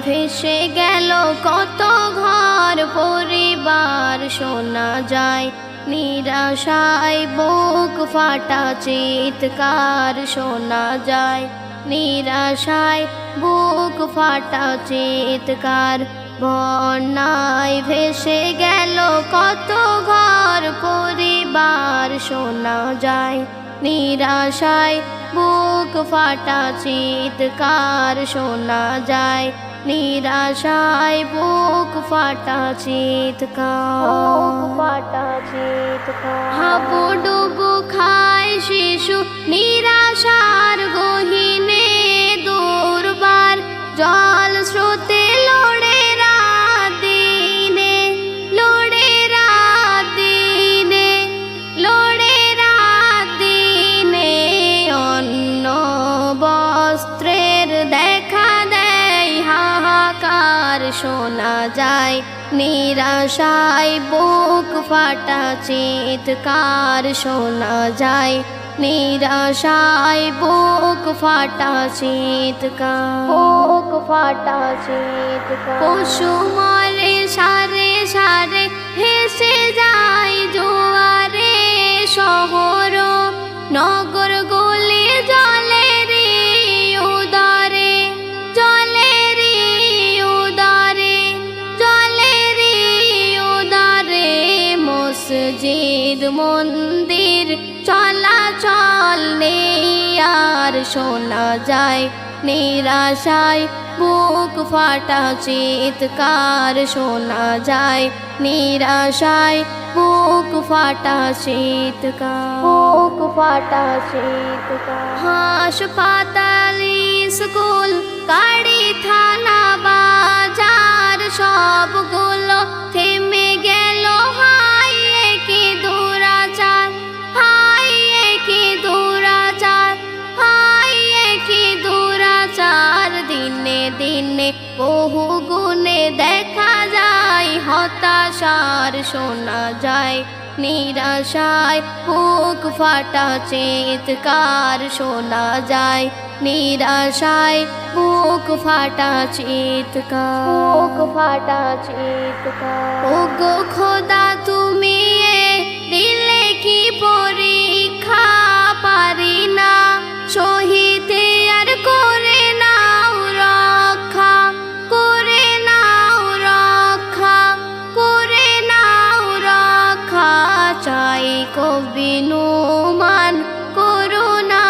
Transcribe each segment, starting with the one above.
ভেসে গেল কত ঘর পরিবার, শোনা যায় নিরাশায় বুক ফাটা চিৎকার, শোনা যায় নিরাশায় বুক ফাটা চিৎকার। বন্যায় ভেসে গেল কত ঘর পরিবার, শোনা যায় নিরাশায় বুক ফাটা চিৎকার, শোনা যায় নিরাশায় বুক ফাটা চিৎকার, ফাটা চিৎকার। হাবুডুবু খায় শিশু নিরাশার গহীনে, দুর্বার জল স্রোতে লড়ে রাত দিনে, লড়ে রাত দিনে, লড়ে রাত দিনে। অন্ন বস্ত্রের দেখা দেয় হাহাকার, শোনা যায় নিরাশায় বুক ফাটা চিৎকার, শোনা যায় নিরাশায় বুক ফাটা চিৎকার, বুক ফাটা চিৎকার। পশু মরে সারে সারে ভেসে যায় জোয়ারে, শহর নগর গলে জলেরই উদরে, জলেরই উদরে, জলেরই উদরে। মসজিদ মন্দির চলাচল নেই আর, শোনা যায় নিরাশায় বুক ফাটা চিৎকার, শোনা যায় নিরাশায় বুক ফাটা চিৎকার, বুক ফাটা চিৎকার। হাসপাতাল স্কুল গাড়ি থানা বাজার সবগুলো থেমে গেল, হায় কি দুরাচার, হায় কি দুরাচার, হায় কি দুরাচার। দিনে দিনে বহু গুণে দেখা যায় হতাশার, শোনা যায় নিরাশায় বুক ফাটা চিৎকার, শোনা যায় নিরাশায় বুক ফাটা চিৎকার, বুক ফাটা চিৎকার। ওগো খোদা তুমি দিলে কি পরীক্ষা, পারি না সহিতে আর করে নাও রক্ষা, করে নাও রক্ষা, করে নাও রক্ষা। চাই কবিনুমান করুণা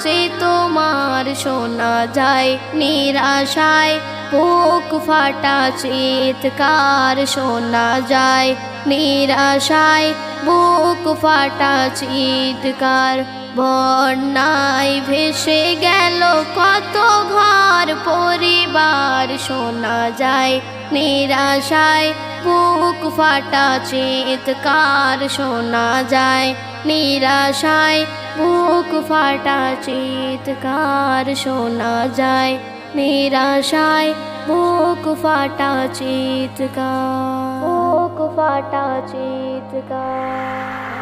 যে তোমার, শোনা যায় নিরাশায় বুক ফাটা চিৎকার, শোনা যায় নিরাশায় বুক ফাটা চিৎকার। বন্যায় ভেসে গেল কত ঘর পরিবার, শোনা যায় নিরাশায় বুক ফাটা চিৎকার, শোনা যায় নিরাশায় বুক ফাটা চিৎকার, শোনা যায় নিরাশায় বুক ফাটা চিৎকার, বুক ফাটা চিৎকার।